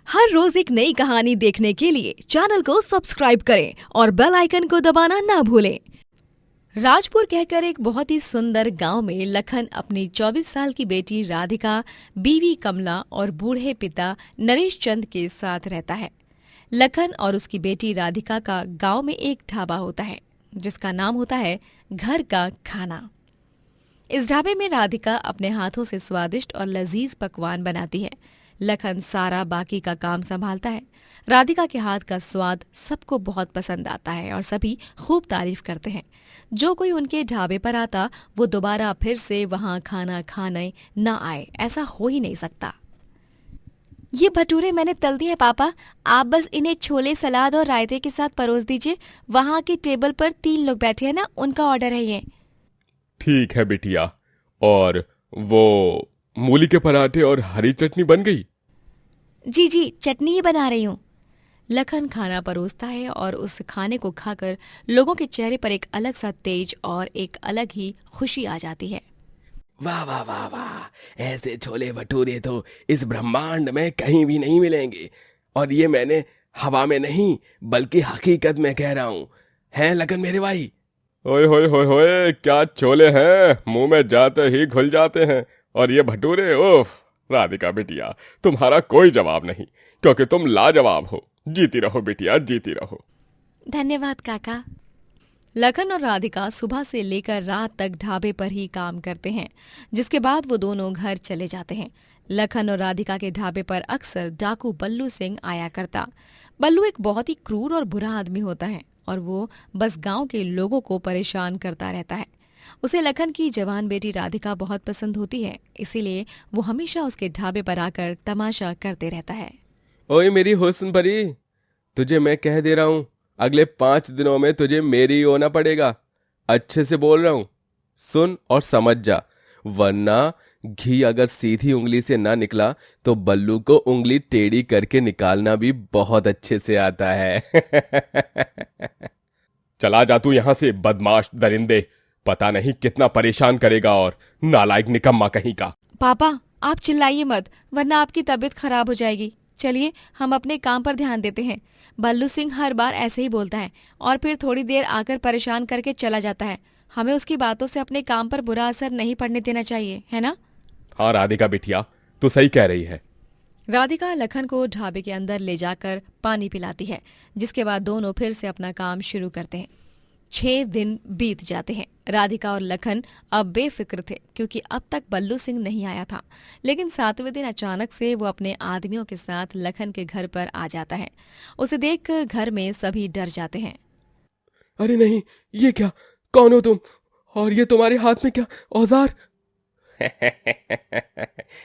हर रोज एक नई कहानी देखने के लिए चैनल को सब्सक्राइब करें और बेल आइकन को दबाना ना भूलें। राजपुर कहकर एक बहुत ही सुंदर गांव में लखन अपनी 24 साल की बेटी राधिका, बीवी कमला और बूढ़े पिता नरेश चंद के साथ रहता है। लखन और उसकी बेटी राधिका का गांव में एक ढाबा होता है जिसका नाम होता है घर का खाना। इस ढाबे में राधिका अपने हाथों से स्वादिष्ट और लजीज पकवान बनाती है। लखन सारा बाकी का काम संभालता है। राधिका के हाथ का स्वाद सबको बहुत पसंद आता है और सभी खूब तारीफ करते हैं। जो कोई उनके ढाबे पर आता वो दोबारा फिर से वहां खाना खाने न आए, ऐसा हो ही नहीं सकता। ये भटूरे मैंने तल दिए पापा, आप बस इन्हें छोले सलाद और रायते के साथ परोस दीजिए। वहां की टेबल पर 3 लोग बैठे हैं ना, उनका ऑर्डर है ये। ठीक है बिटिया। और वो मूली के पराठे और हरी चटनी बन गई? जी जी, चटनी ही बना रही हूँ। लखन खाना परोसता है और उस खाने को खाकर लोगों के चेहरे पर एक अलग सा तेज और एक अलग ही खुशी आ जाती है। वाह वाह वाह वाह, ऐसे छोले भटूरे तो इस ब्रह्मांड में कहीं भी नहीं मिलेंगे। और ये मैंने हवा में नहीं बल्कि हकीकत में कह रहा हूँ। हैं लखन मेरे भाई? ओए होए होए होए, क्या छोले हैं, मुंह में जाते ही घुल जाते हैं। और ये भटूरे, उफ। राधिका बिटिया, तुम्हारा कोई जवाब नहीं, क्योंकि तुम लाजवाब हो। जीती रहो बिटिया, जीती रहो। धन्यवाद काका। लखन और राधिका सुबह से लेकर रात तक ढाबे पर ही काम करते हैं, जिसके बाद वो दोनों घर चले जाते हैं। लखन और राधिका के ढाबे पर अक्सर डाकू बल्लू सिंह आया करता। बल्लू एक बहुत ही क्रूर और बुरा आदमी होता है और वो बस गांव के लोगों को परेशान करता रहता है। उसे लखन की जवान बेटी राधिका बहुत पसंद होती है, इसीलिए वो हमेशा उसके ढाबे पर आकर तमाशा करते रहता है। ओए मेरी हुस्न परी, तुझे मैं कह दे रहा हूं, अगले 5 दिनों में तुझे मेरी ही होना पड़ेगा। अच्छे से बोल रहा हूं, सुन और समझ जा, वरना घी अगर सीधी उंगली से ना निकला तो बल्लू को उंगली टेढ़ी करके निकालना भी बहुत अच्छे से आता है। चला जा तू यहां से, बदमाश दरिंदे। पता नहीं कितना परेशान करेगा, और नालायक निकम्मा कहीं का। पापा आप चिल्लाइए मत, वरना आपकी तबीयत खराब हो जाएगी। चलिए हम अपने काम पर ध्यान देते हैं। बल्लू सिंह हर बार ऐसे ही बोलता है और फिर थोड़ी देर आकर परेशान करके चला जाता है। हमें उसकी बातों से अपने काम पर बुरा असर नहीं पड़ने देना चाहिए, है ना? हाँ राधिका बिटिया, तू सही कह रही है। राधिका लखन को ढाबे के अंदर ले जाकर पानी पिलाती है, जिसके बाद दोनों फिर से अपना काम शुरू करते हैं। 6 दिन बीत जाते हैं। राधिका और लखन अब बेफिक्र थे क्योंकि अब तक बल्लू सिंह नहीं आया था। लेकिन 7वें दिन अचानक से वो अपने आदमियों के साथ लखन के घर पर आ जाता है। उसे देखकर घर में सभी डर जाते हैं। अरे नहीं, ये क्या? कौन हो तुम? और ये तुम्हारे हाथ में क्या औजार?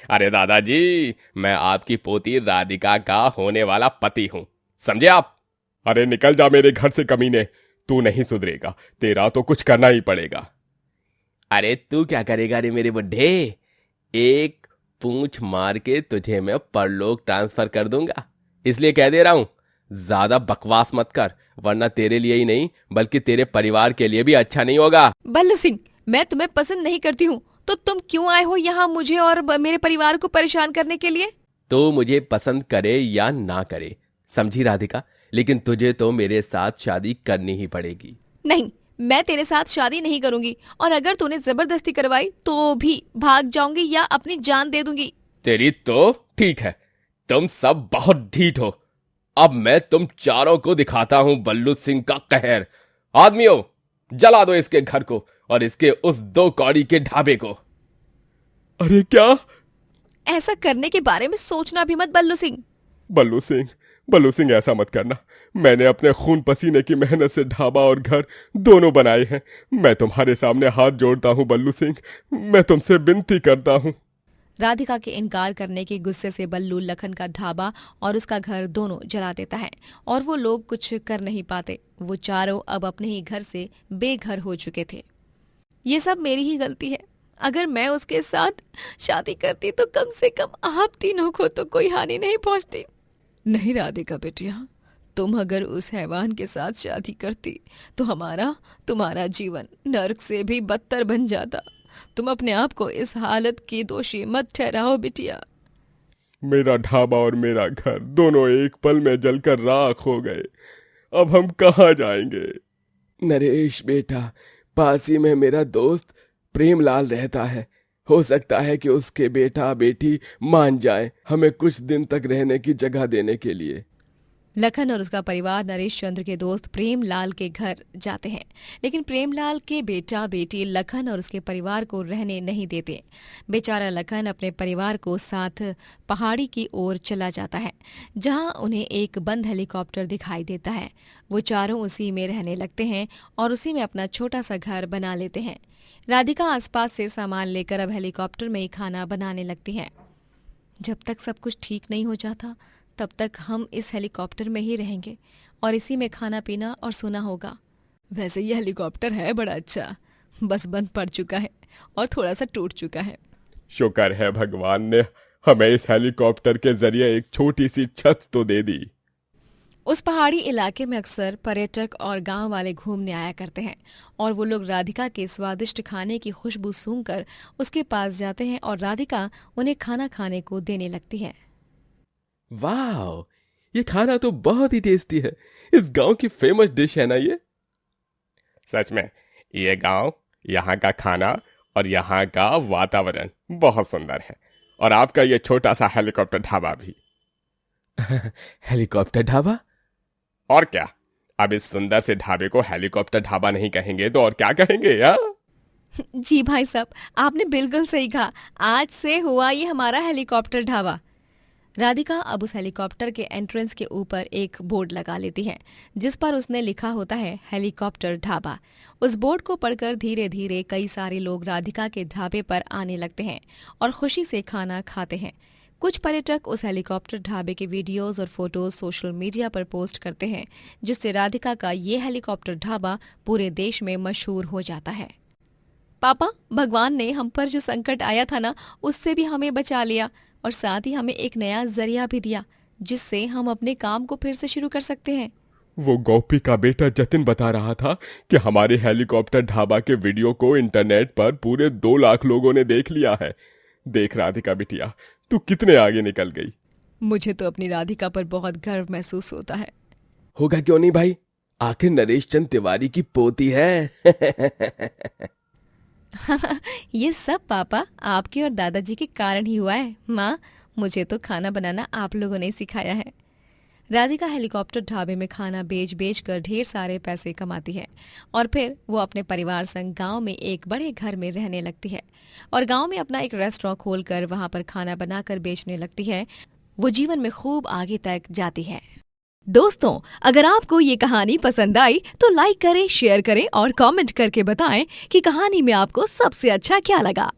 अरे दादाजी, मैं आपकी पोती राधिका का होने वाला पति हूं, समझे आप? अरे निकल जा मेरे घर से कमीने, तू नहीं सुधरेगा, तेरा तो कुछ करना ही पड़ेगा। अरे तू क्या करेगा रे मेरे बुड्ढे? एक पूंछ मार के तुझे मैं परलोक ट्रांसफर कर दूंगा। इसलिए कह दे रहा हूं, ज्यादा बकवास मत कर, वरना तेरे लिए ही नहीं बल्कि तेरे परिवार के लिए भी अच्छा नहीं होगा। बल्लू सिंह, मैं तुम्हें पसंद नहीं करती हूँ, तो तुम क्यों आए हो यहाँ मुझे और मेरे परिवार को परेशान करने के लिए? तो मुझे पसंद करे या ना करे, समझी राधिका, लेकिन तुझे तो मेरे साथ शादी करनी ही पड़ेगी। नहीं, मैं तेरे साथ शादी नहीं करूंगी, और अगर तूने जबरदस्ती करवाई तो भी भाग जाऊंगी या अपनी जान दे दूंगी। तेरी तो ठीक है, तुम सब बहुत ढीठ हो। अब मैं तुम चारों को दिखाता हूं बल्लू सिंह का कहर। आदमियों, जला दो इसके घर को और इसके उस 2 कौड़ी के ढाबे को। अरे क्या? ऐसा करने के बारे में सोचना भी मत बल्लू सिंह। बल्लू सिंह, बल्लू सिंह, ऐसा मत करना। मैंने अपने खून पसीने की मेहनत से ढाबा और घर दोनों बनाए हैं। मैं तुम्हारे सामने हाथ जोड़ता हूं बल्लू सिंह, मैं तुमसे विनती करता हूं। राधिका के इनकार करने के गुस्से से बल्लू लखन का ढाबा और उसका घर दोनों जला देता है और वो लोग कुछ कर नहीं पाते। वो चारों अब अपने ही घर से बेघर हो चुके थे। ये सब मेरी ही गलती है। अगर मैं उसके साथ शादी करती तो कम से कम आप तीनों को तो कोई हानि नहीं पहुंचती। नहीं राधिका बेटिया, तुम अगर उस हैवान के साथ शादी करती तो तुम्हारा जीवन नर्क से भी बदतर बन जाता। तुम अपने आप को इस हालत की दोषी मत ठहराओ बिटिया। मेरा ढाबा और मेरा घर दोनों एक पल में जलकर राख हो गए। अब हम कहाँ जाएंगे? नरेश बेटा, पास ही में मेरा दोस्त प्रेमलाल रहता है। हो सकता है कि उसके बेटा बेटी मान जाए हमें कुछ दिन तक रहने की जगह देने के लिए। लखन और उसका परिवार नरेश चंद्र के दोस्त प्रेमलाल के घर जाते हैं, लेकिन प्रेमलाल के बेटा बेटी लखन और उसके परिवार को रहने नहीं देते। बेचारा लखन अपने परिवार को साथ पहाड़ी की ओर चला जाता है, जहां उन्हें एक बंद हेलीकॉप्टर दिखाई देता है। वो चारों उसी में रहने लगते हैं और उसी में अपना छोटा सा घर बना लेते हैं। राधिका आसपास से सामान लेकर अब हेलीकॉप्टर में ही खाना बनाने लगती है। जब तक सब कुछ ठीक नहीं हो जाता तब तक हम इस हेलीकॉप्टर में ही रहेंगे और इसी में खाना पीना और सोना होगा। वैसे ये हेलीकॉप्टर है बड़ा अच्छा, बस बंद पड़ चुका है और थोड़ा सा टूट चुका है। शुक्र है भगवान ने हमें इस हेलीकॉप्टर के जरिए एक छोटी सी छत तो दे दी। उस पहाड़ी इलाके में अक्सर पर्यटक और गांव वाले घूमने आया करते हैं और वो लोग राधिका के स्वादिष्ट खाने की खुशबू सूंघकर उसके पास जाते हैं और राधिका उन्हें खाना खाने को देने लगती है। वाह, ये खाना तो बहुत ही टेस्टी है। इस गांव की फेमस डिश है ना ये? सच में ये गांव, यहाँ का खाना और यहाँ का वातावरण बहुत सुंदर है। और आपका ये छोटा सा हेलीकॉप्टर ढाबा भी। हेलीकॉप्टर ढाबा? और क्या, अब इस सुंदर से ढाबे को हेलीकॉप्टर ढाबा नहीं कहेंगे तो और क्या कहेंगे यार? जी भाई साहब, आपने बिल्कुल सही कहा। आज से हुआ ये हमारा हेलीकॉप्टर ढाबा। राधिका अब उस हेलीकॉप्टर के एंट्रेंस के ऊपर एक बोर्ड लगा लेती है, जिस पर उसने लिखा होता है हेलीकॉप्टर ढाबा। उस बोर्ड को पढ़कर धीरे धीरे कई सारे लोग राधिका के ढाबे पर आने लगते हैं और खुशी से खाना खाते हैं। कुछ पर्यटक उस हेलीकॉप्टर ढाबे के वीडियोस और फोटोज सोशल मीडिया पर पोस्ट करते हैं, जिससे राधिका का ये हेलीकॉप्टर ढाबा पूरे देश में मशहूर हो जाता है। पापा, भगवान ने हम पर जो संकट आया था ना, उससे भी हमें बचा लिया और साथ ही हमें एक नया जरिया भी दिया, जिससे हम अपने काम को फिर से शुरू कर सकते हैं। वो गोपी का बेटा जतिन बता रहा था कि हमारे हेलीकॉप्टर ढाबा के वीडियो को इंटरनेट पर पूरे 2 लाख लोगों ने देख लिया है। देख राधिका बिटिया, तू कितने आगे निकल गई। मुझे तो अपनी राधिका पर बहुत गर्व महसूस होता है। होगा क्यों नहीं भाई, आखिर नरेश चंद तिवारी की पोती है। ये सब पापा आपके और दादाजी के कारण ही हुआ है। माँ, मुझे तो खाना बनाना आप लोगों ने सिखाया है। राधिका हेलीकॉप्टर ढाबे में खाना बेच कर ढेर सारे पैसे कमाती है और फिर वो अपने परिवार संग गांव में एक बड़े घर में रहने लगती है और गांव में अपना एक रेस्टोरेंट खोलकर वहां पर खाना बनाकर बेचने लगती है। वो जीवन में खूब आगे तक जाती है। दोस्तों, अगर आपको ये कहानी पसंद आई तो लाइक करें, शेयर करें और कमेंट करके बताएं कि कहानी में आपको सबसे अच्छा क्या लगा।